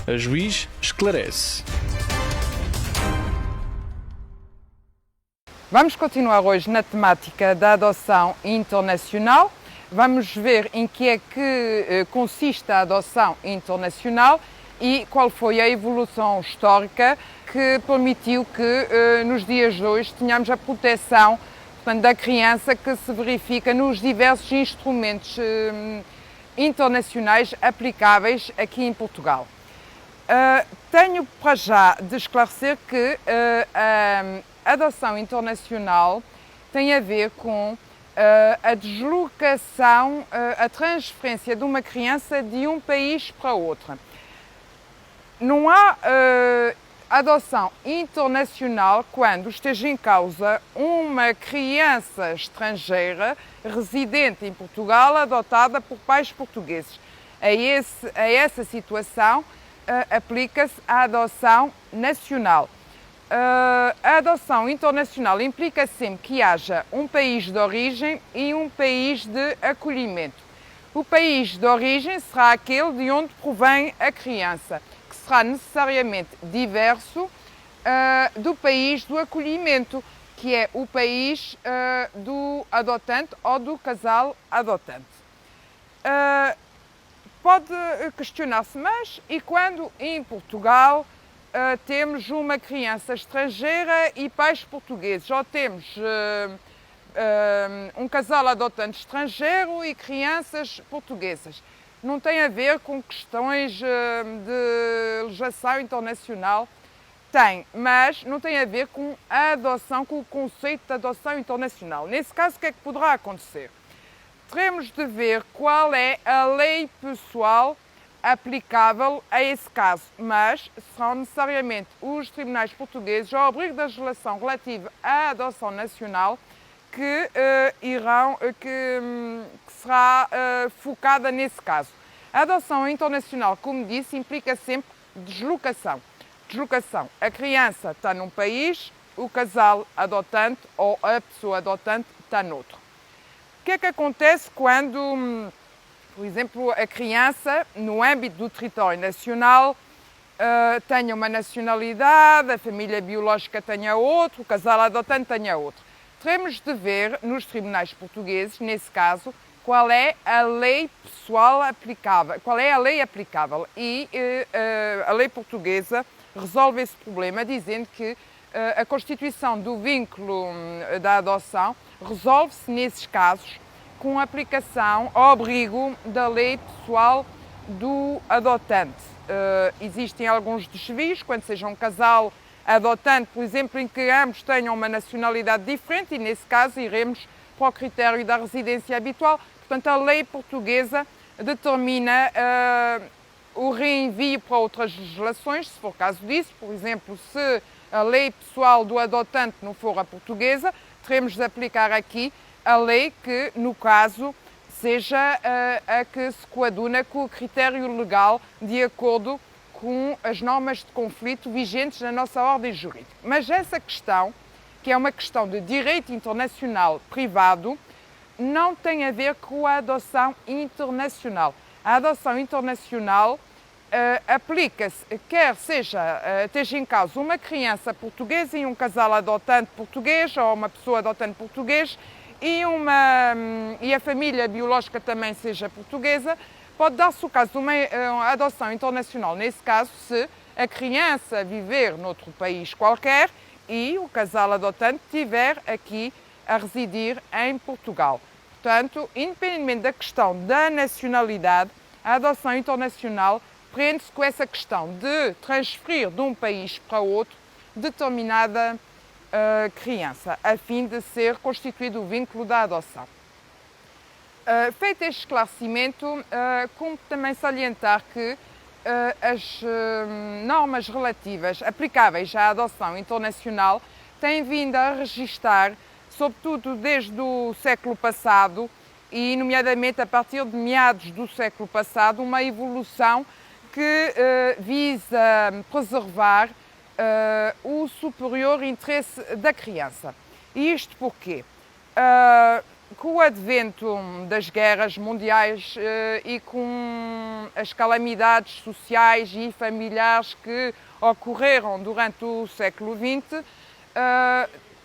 A Juiz esclarece. Vamos continuar hoje na temática da adoção internacional. Vamos ver em que é que consiste a adoção internacional e qual foi a evolução histórica que permitiu que nos dias de hoje tenhamos a proteção, portanto, da criança que se verifica nos diversos instrumentos internacionais aplicáveis aqui em Portugal. Tenho para já de esclarecer que a adoção internacional tem a ver com a deslocação, a transferência de uma criança de um país para outro. Não há adoção internacional quando esteja em causa uma criança estrangeira residente em Portugal adotada por pais portugueses. A essa situação aplica-se a adoção nacional. A adoção internacional implica sempre que haja um país de origem e um país de acolhimento. O país de origem será aquele de onde provém a criança, que será necessariamente diverso do país do acolhimento, que é o país do adotante ou do casal adotante. Pode questionar-se, mas e quando em Portugal temos uma criança estrangeira e pais portugueses, ou temos um casal adotante estrangeiro e crianças portuguesas? Não tem a ver com questões de legislação internacional, tem, mas não tem a ver com a adoção, com o conceito de adoção internacional. Nesse caso, o que é que poderá acontecer? Teremos de ver qual é a lei pessoal aplicável a esse caso, mas serão necessariamente os tribunais portugueses, ao abrigo da legislação relativa à adoção nacional, que será focada nesse caso. A adoção internacional, como disse, implica sempre deslocação. Deslocação. A criança está num país, o casal adotante ou a pessoa adotante está noutro. O que é que acontece quando, por exemplo, a criança, no âmbito do território nacional, tenha uma nacionalidade, a família biológica tenha outro, o casal adotante tenha outro? Teremos de ver nos tribunais portugueses, nesse caso, qual é a lei pessoal aplicável, qual é a lei aplicável. E a lei portuguesa resolve esse problema dizendo que a constituição do vínculo da adoção resolve-se nesses casos com aplicação ao abrigo da lei pessoal do adotante. Existem alguns desvios, quando seja um casal adotante, por exemplo, em que ambos tenham uma nacionalidade diferente, e nesse caso iremos para o critério da residência habitual. Portanto, a lei portuguesa determina o reenvio para outras legislações, se for caso disso. Por exemplo, se a lei pessoal do adotante não for a portuguesa, teremos de aplicar aqui a lei que, no caso, seja a que se coaduna com o critério legal de acordo com as normas de conflito vigentes na nossa ordem jurídica. Mas essa questão, que é uma questão de direito internacional privado, não tem a ver com a adoção internacional. A adoção internacional aplica-se, quer esteja em causa uma criança portuguesa e um casal adotante português, ou uma pessoa adotante português, e a família biológica também seja portuguesa. Pode dar-se o caso de uma adoção internacional, nesse caso, se a criança viver noutro país qualquer e o casal adotante estiver aqui a residir em Portugal. Portanto, independentemente da questão da nacionalidade, a adoção internacional prende-se com essa questão de transferir de um país para outro determinada criança, a fim de ser constituído o vínculo da adoção. Feito este esclarecimento, cumpre também salientar que as normas relativas, aplicáveis à adoção internacional, têm vindo a registar, sobretudo desde o século passado, e nomeadamente a partir de meados do século passado, uma evolução que visa preservar o superior interesse da criança. E isto porquê? Com o advento das guerras mundiais e com as calamidades sociais e familiares que ocorreram durante o século XX,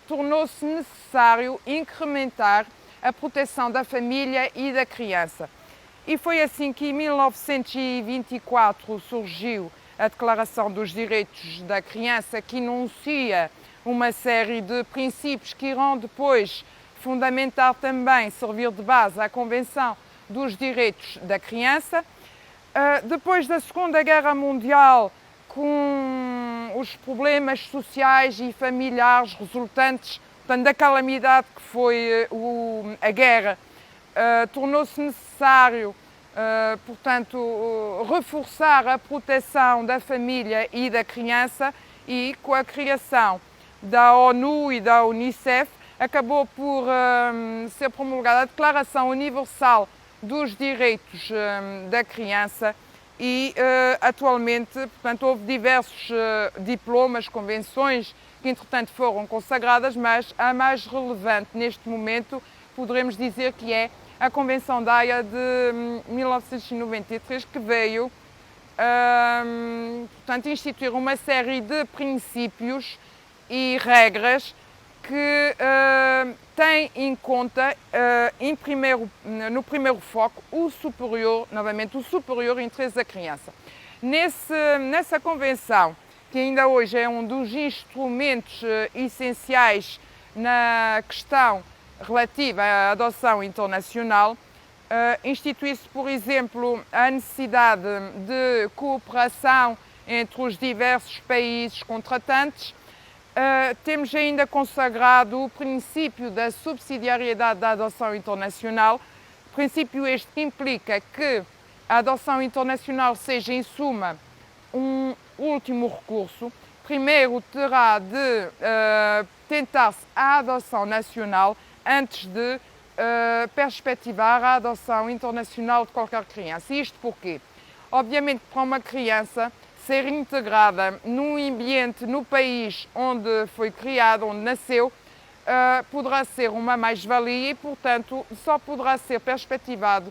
tornou-se necessário incrementar a proteção da família e da criança. E foi assim que em 1924 surgiu a Declaração dos Direitos da Criança, que enuncia uma série de princípios que irão depois fundamentar também, servir de base à Convenção dos Direitos da Criança. Depois da Segunda Guerra Mundial, com os problemas sociais e familiares resultantes, portanto, da calamidade que foi a guerra, tornou-se necessário, portanto, reforçar a proteção da família e da criança, e com a criação da ONU e da Unicef, acabou por ser promulgada a Declaração Universal dos Direitos da Criança e atualmente, portanto, houve diversos diplomas, convenções que entretanto foram consagradas, mas a mais relevante neste momento poderemos dizer que é a Convenção da Haia de 1993, que veio portanto, instituir uma série de princípios e regras que tem em conta, no primeiro foco, o superior, novamente, o superior interesse da criança. Nessa convenção, que ainda hoje é um dos instrumentos essenciais na questão relativa à adoção internacional, institui-se, por exemplo, a necessidade de cooperação entre os diversos países contratantes. Temos ainda consagrado o princípio da subsidiariedade da adoção internacional, princípio este que implica que a adoção internacional seja, em suma, um último recurso. Primeiro terá de tentar-se a adoção nacional antes de perspectivar a adoção internacional de qualquer criança. E isto porquê? Obviamente, para uma criança ser integrada no ambiente, no país onde foi criada, onde nasceu, poderá ser uma mais-valia e, portanto, só poderá ser perspectivado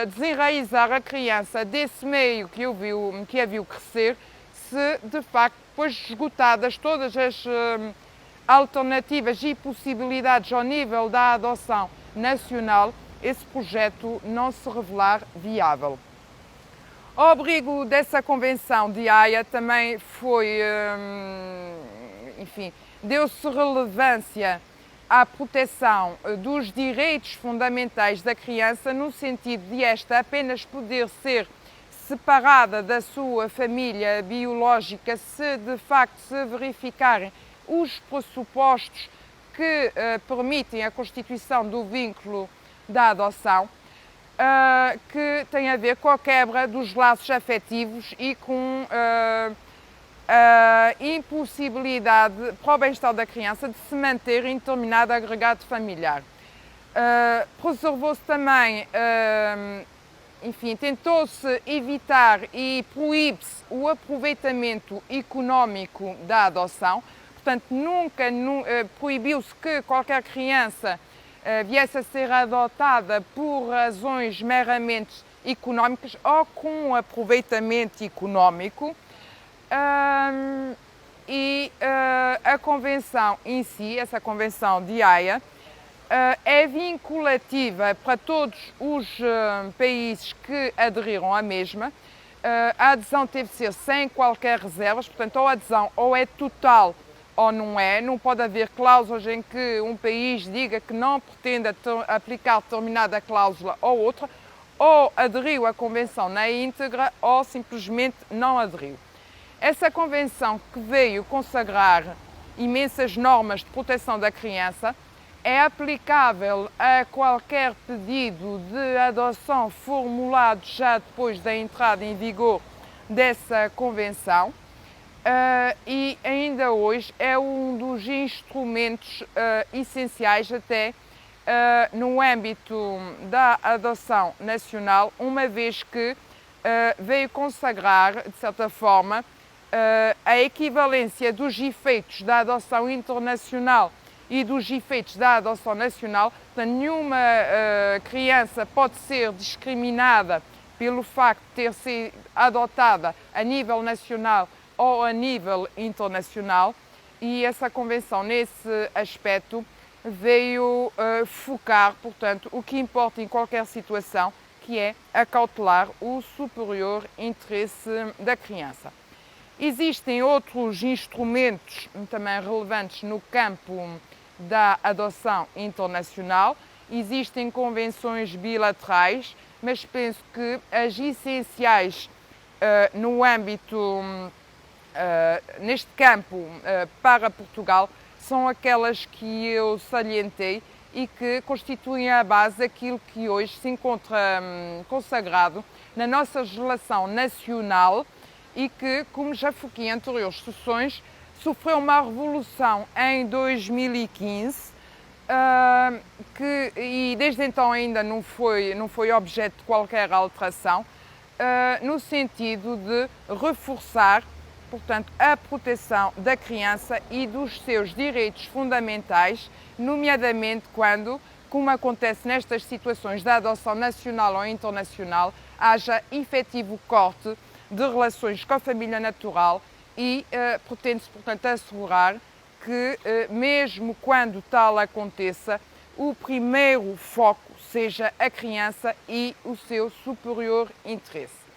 desenraizar a criança desse meio que a viu crescer, se de facto, depois esgotadas todas as alternativas e possibilidades ao nível da adoção nacional, esse projeto não se revelar viável. Ao abrigo dessa Convenção de Haia também foi, enfim, deu-se relevância à proteção dos direitos fundamentais da criança, no sentido de esta apenas poder ser separada da sua família biológica se de facto se verificarem os pressupostos que permitem a constituição do vínculo da adoção, que tem a ver com a quebra dos laços afetivos e com a impossibilidade para o bem-estar da criança de se manter em determinado agregado familiar. Preservou-se também, enfim, tentou-se evitar e proíbe-se o aproveitamento económico da adoção. Portanto, nunca proibiu-se que qualquer criança viesse a ser adotada por razões meramente económicas ou com aproveitamento económico. A Convenção em si, essa Convenção de Haia, é vinculativa para todos os países que aderiram à mesma. A adesão teve de ser sem qualquer reservas, portanto, ou a adesão ou é total ou não é. Não pode haver cláusulas em que um país diga que não pretende aplicar determinada cláusula ou outra, ou aderiu à Convenção na íntegra ou simplesmente não aderiu. Essa Convenção, que veio consagrar imensas normas de proteção da criança, é aplicável a qualquer pedido de adoção formulado já depois da entrada em vigor dessa Convenção. E ainda hoje é um dos instrumentos essenciais até no âmbito da adoção nacional, uma vez que veio consagrar, de certa forma, a equivalência dos efeitos da adoção internacional e dos efeitos da adoção nacional. Portanto, nenhuma criança pode ser discriminada pelo facto de ter sido adotada a nível nacional ou a nível internacional, e essa convenção, nesse aspecto, veio focar, portanto, o que importa em qualquer situação, que é acautelar o superior interesse da criança. Existem outros instrumentos também relevantes no campo da adoção internacional. Existem convenções bilaterais, mas penso que as essenciais no âmbito, neste campo, para Portugal, são aquelas que eu salientei e que constituem a base daquilo que hoje se encontra consagrado na nossa legislação nacional e que, como já foquei em anteriores sessões, sofreu uma revolução em 2015 e desde então ainda não foi objeto de qualquer alteração, no sentido de reforçar, portanto, a proteção da criança e dos seus direitos fundamentais, nomeadamente quando, como acontece nestas situações da adoção nacional ou internacional, haja efetivo corte de relações com a família natural e pretende-se, portanto, assegurar que, mesmo quando tal aconteça, o primeiro foco seja a criança e o seu superior interesse.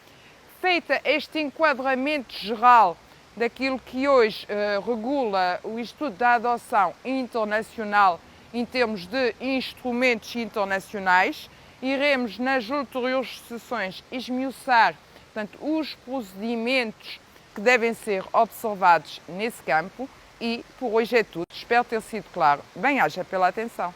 Feita este enquadramento geral daquilo que hoje regula o estudo da adoção internacional em termos de instrumentos internacionais, iremos nas ulteriores sessões esmiuçar, portanto, os procedimentos que devem ser observados nesse campo e por hoje é tudo. Espero ter sido claro. Bem-aja pela atenção.